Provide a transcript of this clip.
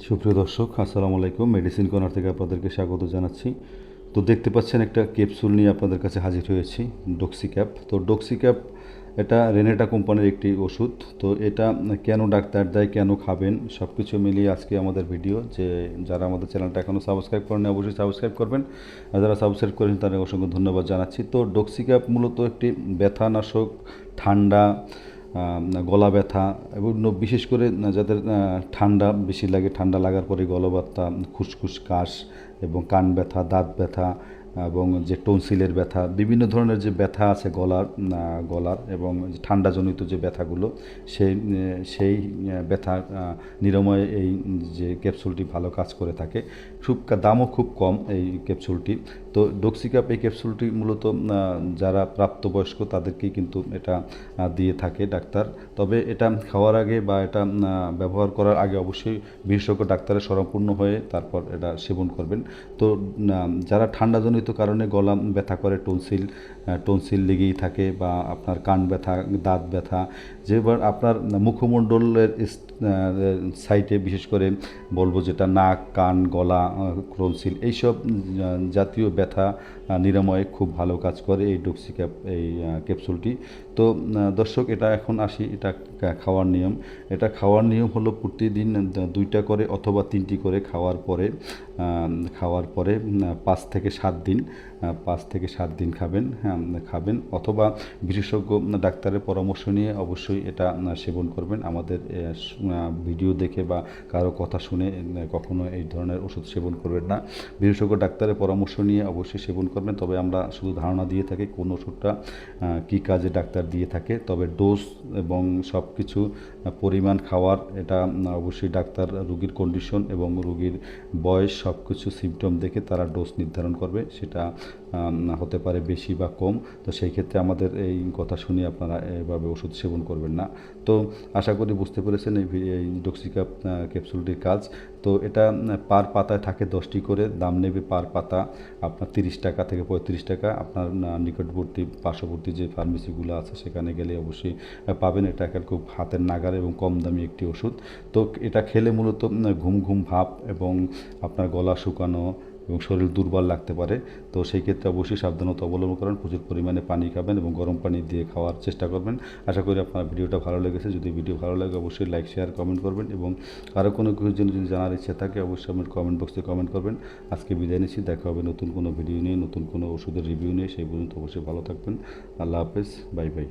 সুপ্রিয় দর্শক, আসসালামু আলাইকুম। মেডিসিন কর্নার থেকে আপনাদেরকে স্বাগত জানাচ্ছি। তো দেখতে পাচ্ছেন একটা ক্যাপসুল নিয়ে আপনাদের কাছে হাজির হয়েছি, ডক্সিক্যাপ। তো ডক্সিক্যাপ এটা রেনেটা কোম্পানির একটি ওষুধ। তো এটা কেন ডাক্তার দেয়, কেন খাবেন, সব কিছু মিলিয়ে আজকে আমাদের ভিডিও। যে যারা আমাদের চ্যানেলটা এখনও সাবস্ক্রাইব করেন অবশ্যই সাবস্ক্রাইব করবেন, আর যারা সাবস্ক্রাইব করেন তাদের অসংখ্য ধন্যবাদ জানাচ্ছি। তো ডক্সিক্যাপ মূলত একটি ব্যথানাশক, ঠান্ডা, গলা ব্যথা এবং বিশেষ করে যাদের ঠান্ডা বেশি লাগে, ঠান্ডা লাগার পরে গলা ব্যথা, খুসখুস কাশ এবং কান ব্যথা, দাঁত ব্যথা এবং যে টনসিলের ব্যথা, বিভিন্ন ধরনের যে ব্যথা আছে গলার এবং ঠান্ডাজনিত যে ব্যথাগুলো, সেই সেই ব্যথা নিরাময়ে এই যে ক্যাপসুলটি ভালো কাজ করে থাকে। দামও খুব কম এই ক্যাপসুলটি। তো ডক্সিক্যাপ এই ক্যাপসুলটি মূলত যারা প্রাপ্তবয়স্ক তাদেরকেই কিন্তু এটা দিয়ে থাকে ডাক্তার। তবে এটা খাওয়ার আগে বা এটা ব্যবহার করার আগে অবশ্যই বিশেষজ্ঞ ডাক্তারের শরণাপন্ন হয়ে তারপর এটা সেবন করবেন। তো যারা ঠান্ডাজনিত কারণে গলা ব্যথা করে, টনসিল লেগেই থাকে, বা আপনার কান ব্যথা, দাঁত ব্যথা, যেবার আপনার মুখমণ্ডলের সাইটে বিশেষ করে বলবো, যেটা নাক, কান, গলা, টনসিল, এইসব জাতীয় ব্যথা নিরাময়ে খুব ভালো কাজ করে এই ডক্সিক্যাপ এই ক্যাপসুলটি। তো দর্শক, এটা এখন আসি এটা খাওয়ার নিয়ম। এটা খাওয়ার নিয়ম হলো প্রতিদিন 2টা করে অথবা 3টি করে খাওয়ার পরে 5 থেকে 7 দিন খাবেন। হ্যাঁ, খাবেন, অথবা বিশেষজ্ঞ ডাক্তারের পরামর্শ নিয়ে অবশ্যই এটা সেবন করবেন। আমাদের ভিডিও দেখে বা কারো কথা শুনে কখনো এই ধরনের ওষুধ সেবন করবেন না। বিশেষজ্ঞ ডাক্তারের পরামর্শ নিয়ে অবশ্যই সেবন করবেন। তবে আমরা শুধু ধারণা দিয়ে থাকি কোন ওষুধটা কী কাজে ডাক্তার দিয়ে থাকে। তবে ডোজ এবং সব কিছু পরিমাণ খাওয়ার, এটা অবশ্যই ডাক্তার রোগীর কন্ডিশন এবং রোগীর বয়স সব কিছু সিমটম দেখে তারা ডোজ নির্ধারণ করবে। সেটা হতে পারে বেশি বা কম। তো সেই ক্ষেত্রে আমাদের এই কথা শুনে আপনারা এভাবে ওষুধ সেবন করবেন না। তো আশা করি বুঝতে পেরেছেন এই ডক্সিক্যাপ ক্যাপসুলটির কাজ। তো এটা পার পাতায় থাকে 10টি করে, দাম নেবে পার পাতা আপনার 30 টাকা থেকে 35 টাকা। আপনার নিকটবর্তী পার্শ্ববর্তী যে ফার্মেসিগুলো আছে সেখানে গেলে অবশ্যই পাবেন। এটা একটা খুব হাতের নাগারে এবং কম দামি একটি ওষুধ। তো এটা খেলে মূলত ঘুম ঘুম ভাব এবং আপনার গলা শুকানো এবং শরীর দুর্বল লাগতে পারে। তো সেই ক্ষেত্রে অবশ্যই সাবধানতা অবলম্বন করেন, প্রচুর পরিমাণে পানি খাবেন এবং গরম পানি দিয়ে খাওয়ার চেষ্টা করবেন। আশা করি আপনার ভিডিওটা ভালো লেগেছে। যদি ভিডিও ভালো লাগে অবশ্যই লাইক, শেয়ার, কমেন্ট করবেন, এবং আরও কোনো কিছুর জন্য যদি জানার ইচ্ছা থাকে অবশ্যই আমার কমেন্ট বক্সে কমেন্ট করবেন। আজকে বিদায় নিচ্ছি, দেখা হবে নতুন কোনো ভিডিও নিয়ে, নতুন কোনো ওষুধের রিভিউ নিয়ে। সেই পর্যন্ত অবশ্যই ভালো থাকবেন। আল্লাহ হাফেজ, বাই বাই।